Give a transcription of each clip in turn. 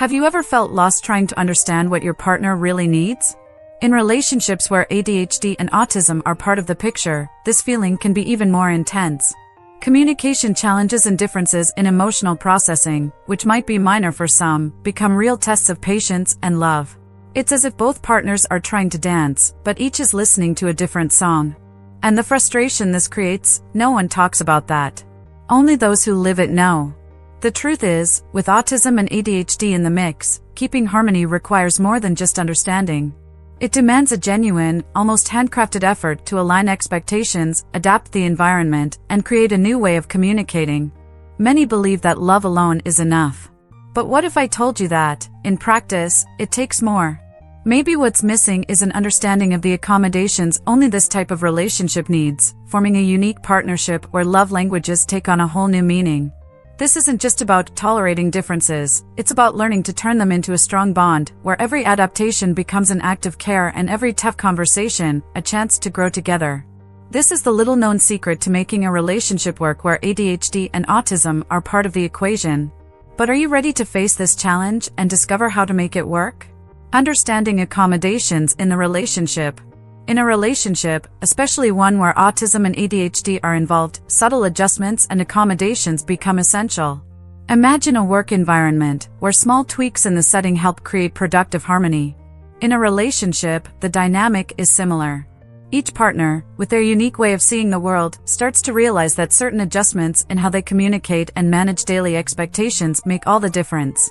Have you ever felt lost trying to understand what your partner really needs? In relationships where ADHD and autism are part of the picture, this feeling can be even more intense. Communication challenges and differences in emotional processing, which might be minor for some, become real tests of patience and love. It's as if both partners are trying to dance, but each is listening to a different song. And the frustration this creates, no one talks about that. Only those who live it know. The truth is, with autism and ADHD in the mix, keeping harmony requires more than just understanding. It demands a genuine, almost handcrafted effort to align expectations, adapt the environment, and create a new way of communicating. Many believe that love alone is enough. But what if I told you that, in practice, it takes more? Maybe what's missing is an understanding of the accommodations only this type of relationship needs, forming a unique partnership where love languages take on a whole new meaning. This isn't just about tolerating differences, it's about learning to turn them into a strong bond, where every adaptation becomes an act of care and every tough conversation, a chance to grow together. This is the little-known secret to making a relationship work where ADHD and autism are part of the equation. But are you ready to face this challenge and discover how to make it work? Understanding accommodations in the relationship. In a relationship, especially one where autism and ADHD are involved, subtle adjustments and accommodations become essential. Imagine a work environment where small tweaks in the setting help create productive harmony. In a relationship, the dynamic is similar. Each partner, with their unique way of seeing the world, starts to realize that certain adjustments in how they communicate and manage daily expectations make all the difference.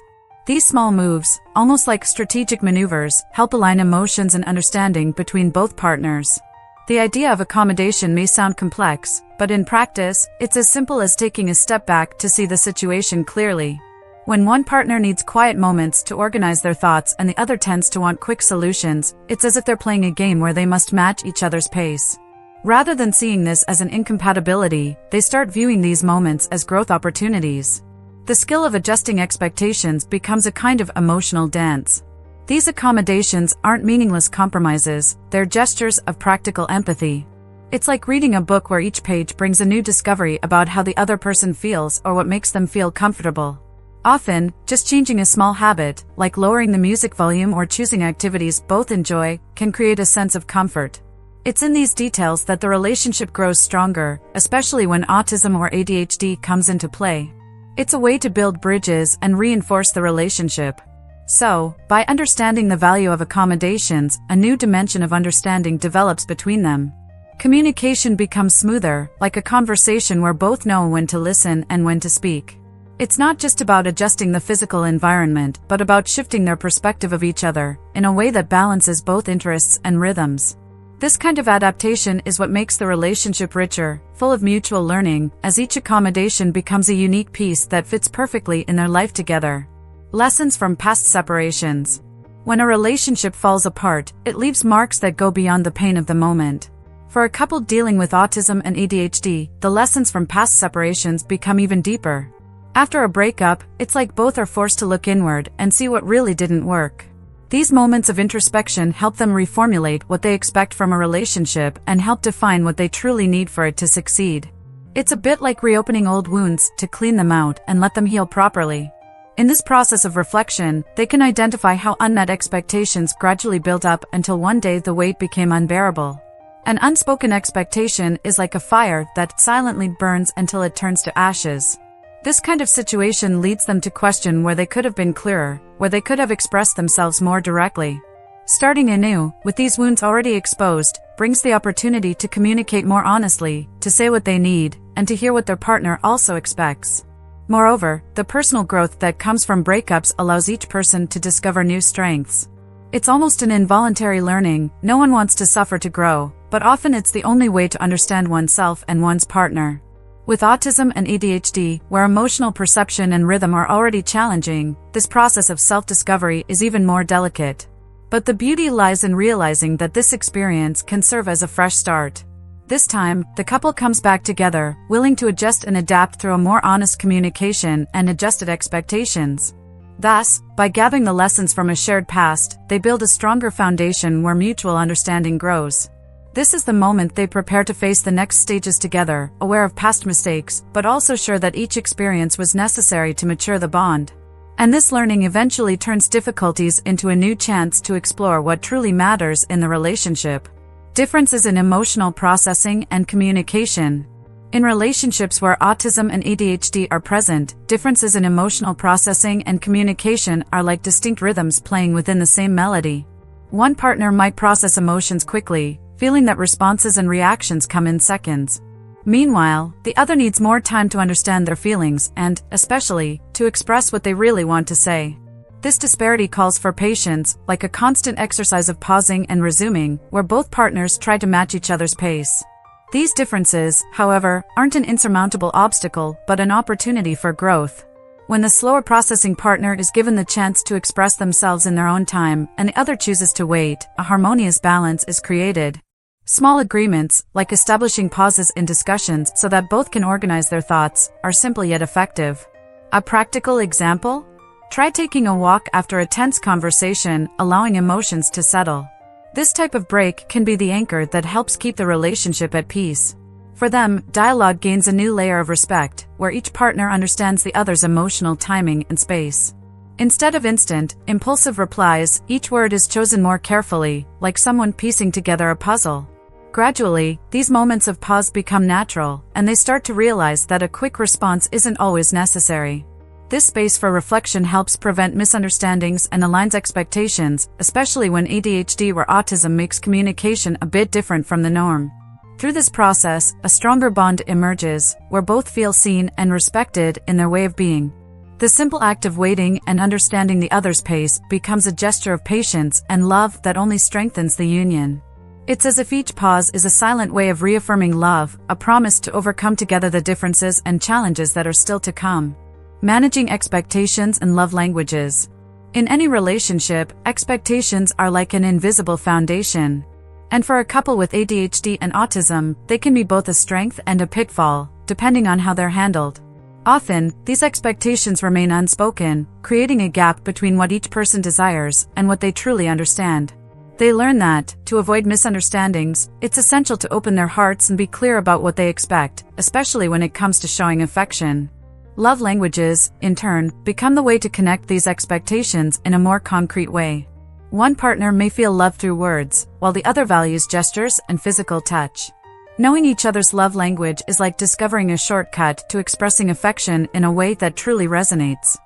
These small moves, almost like strategic maneuvers, help align emotions and understanding between both partners. The idea of accommodation may sound complex, but in practice, it's as simple as taking a step back to see the situation clearly. When one partner needs quiet moments to organize their thoughts and the other tends to want quick solutions, it's as if they're playing a game where they must match each other's pace. Rather than seeing this as an incompatibility, they start viewing these moments as growth opportunities. The skill of adjusting expectations becomes a kind of emotional dance. These accommodations aren't meaningless compromises, they're gestures of practical empathy. It's like reading a book where each page brings a new discovery about how the other person feels or what makes them feel comfortable. Often, just changing a small habit, like lowering the music volume or choosing activities both enjoy, can create a sense of comfort. It's in these details that the relationship grows stronger, especially when autism or ADHD comes into play. It's a way to build bridges and reinforce the relationship. So, by understanding the value of accommodations, a new dimension of understanding develops between them. Communication becomes smoother, like a conversation where both know when to listen and when to speak. It's not just about adjusting the physical environment, but about shifting their perspective of each other, in a way that balances both interests and rhythms. This kind of adaptation is what makes the relationship richer, full of mutual learning, as each accommodation becomes a unique piece that fits perfectly in their life together. Lessons from past separations. When a relationship falls apart, it leaves marks that go beyond the pain of the moment. For a couple dealing with autism and ADHD, the lessons from past separations become even deeper. After a breakup, it's like both are forced to look inward and see what really didn't work. These moments of introspection help them reformulate what they expect from a relationship and help define what they truly need for it to succeed. It's a bit like reopening old wounds to clean them out and let them heal properly. In this process of reflection, they can identify how unmet expectations gradually built up until one day the weight became unbearable. An unspoken expectation is like a fire that silently burns until it turns to ashes. This kind of situation leads them to question where they could have been clearer, where they could have expressed themselves more directly. Starting anew, with these wounds already exposed, brings the opportunity to communicate more honestly, to say what they need, and to hear what their partner also expects. Moreover, the personal growth that comes from breakups allows each person to discover new strengths. It's almost an involuntary learning. No one wants to suffer to grow, but often it's the only way to understand oneself and one's partner. With autism and ADHD, where emotional perception and rhythm are already challenging, this process of self-discovery is even more delicate. But the beauty lies in realizing that this experience can serve as a fresh start. This time, the couple comes back together, willing to adjust and adapt through a more honest communication and adjusted expectations. Thus, by gathering the lessons from a shared past, they build a stronger foundation where mutual understanding grows. This is the moment they prepare to face the next stages together, aware of past mistakes, but also sure that each experience was necessary to mature the bond. And this learning eventually turns difficulties into a new chance to explore what truly matters in the relationship. Differences in emotional processing and communication. In relationships where autism and ADHD are present, differences in emotional processing and communication are like distinct rhythms playing within the same melody. One partner might process emotions quickly, feeling that responses and reactions come in seconds. Meanwhile, the other needs more time to understand their feelings and, especially, to express what they really want to say. This disparity calls for patience, like a constant exercise of pausing and resuming, where both partners try to match each other's pace. These differences, however, aren't an insurmountable obstacle, but an opportunity for growth. When the slower processing partner is given the chance to express themselves in their own time, and the other chooses to wait, a harmonious balance is created. Small agreements, like establishing pauses in discussions so that both can organize their thoughts, are simple yet effective. A practical example? Try taking a walk after a tense conversation, allowing emotions to settle. This type of break can be the anchor that helps keep the relationship at peace. For them, dialogue gains a new layer of respect, where each partner understands the other's emotional timing and space. Instead of instant, impulsive replies, each word is chosen more carefully, like someone piecing together a puzzle. Gradually, these moments of pause become natural, and they start to realize that a quick response isn't always necessary. This space for reflection helps prevent misunderstandings and aligns expectations, especially when ADHD or autism makes communication a bit different from the norm. Through this process, a stronger bond emerges, where both feel seen and respected in their way of being. The simple act of waiting and understanding the other's pace becomes a gesture of patience and love that only strengthens the union. It's as if each pause is a silent way of reaffirming love, a promise to overcome together the differences and challenges that are still to come. Managing expectations and love languages. In any relationship, expectations are like an invisible foundation. And for a couple with ADHD and autism, they can be both a strength and a pitfall, depending on how they're handled. Often, these expectations remain unspoken, creating a gap between what each person desires and what they truly understand. They learn that, to avoid misunderstandings, it's essential to open their hearts and be clear about what they expect, especially when it comes to showing affection. Love languages, in turn, become the way to connect these expectations in a more concrete way. One partner may feel love through words, while the other values gestures and physical touch. Knowing each other's love language is like discovering a shortcut to expressing affection in a way that truly resonates.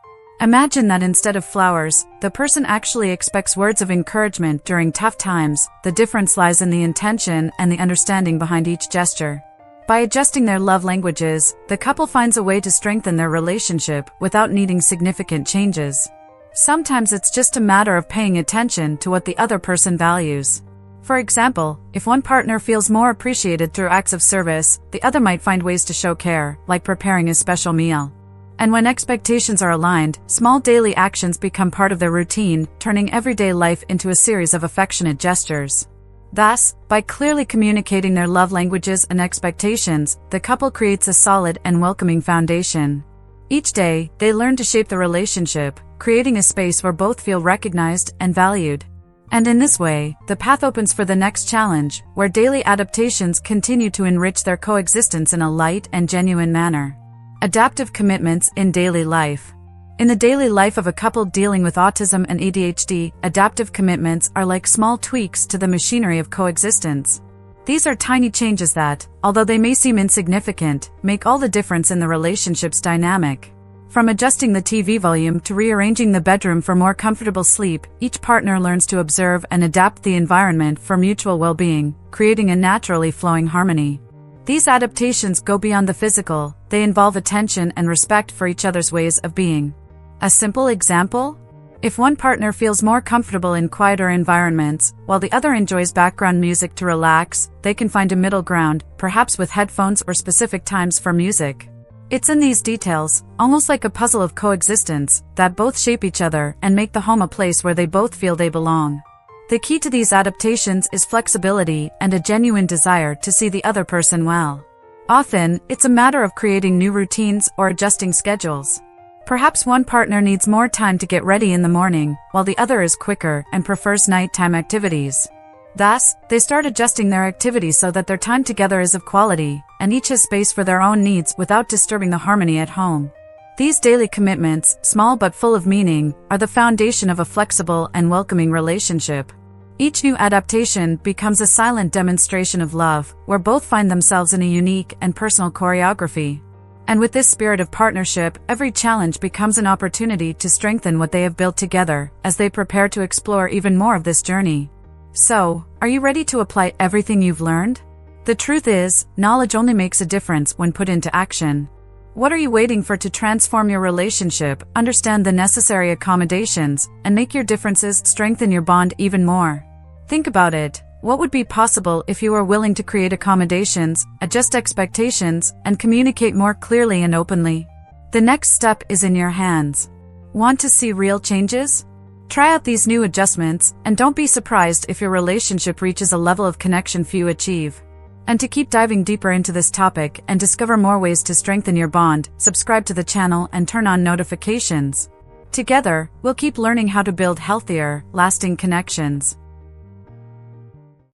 Imagine that instead of flowers, the person actually expects words of encouragement during tough times. The difference lies in the intention and the understanding behind each gesture. By adjusting their love languages, the couple finds a way to strengthen their relationship without needing significant changes. Sometimes it's just a matter of paying attention to what the other person values. For example, if one partner feels more appreciated through acts of service, the other might find ways to show care, like preparing a special meal. And when expectations are aligned, small daily actions become part of their routine, turning everyday life into a series of affectionate gestures. Thus, by clearly communicating their love languages and expectations, the couple creates a solid and welcoming foundation. Each day, they learn to shape the relationship, creating a space where both feel recognized and valued. And in this way, the path opens for the next challenge, where daily adaptations continue to enrich their coexistence in a light and genuine manner. Adaptive commitments in daily life. In the daily life of a couple dealing with autism and ADHD, adaptive commitments are like small tweaks to the machinery of coexistence. These are tiny changes that, although they may seem insignificant, make all the difference in the relationship's dynamic. From adjusting the TV volume to rearranging the bedroom for more comfortable sleep, each partner learns to observe and adapt the environment for mutual well-being, creating a naturally flowing harmony. These adaptations go beyond the physical, they involve attention and respect for each other's ways of being. A simple example? If one partner feels more comfortable in quieter environments, while the other enjoys background music to relax, they can find a middle ground, perhaps with headphones or specific times for music. It's in these details, almost like a puzzle of coexistence, that both shape each other and make the home a place where they both feel they belong. The key to these adaptations is flexibility and a genuine desire to see the other person well. Often, it's a matter of creating new routines or adjusting schedules. Perhaps one partner needs more time to get ready in the morning, while the other is quicker and prefers nighttime activities. Thus, they start adjusting their activities so that their time together is of quality, and each has space for their own needs without disturbing the harmony at home. These daily commitments, small but full of meaning, are the foundation of a flexible and welcoming relationship. Each new adaptation becomes a silent demonstration of love, where both find themselves in a unique and personal choreography. And with this spirit of partnership, every challenge becomes an opportunity to strengthen what they have built together, as they prepare to explore even more of this journey. So, are you ready to apply everything you've learned? The truth is, knowledge only makes a difference when put into action. What are you waiting for to transform your relationship, understand the necessary accommodations, and make your differences strengthen your bond even more? Think about it. What would be possible if you were willing to create accommodations, adjust expectations, and communicate more clearly and openly? The next step is in your hands. Want to see real changes? Try out these new adjustments, and don't be surprised if your relationship reaches a level of connection few achieve. And to keep diving deeper into this topic and discover more ways to strengthen your bond, subscribe to the channel and turn on notifications. Together, we'll keep learning how to build healthier, lasting connections.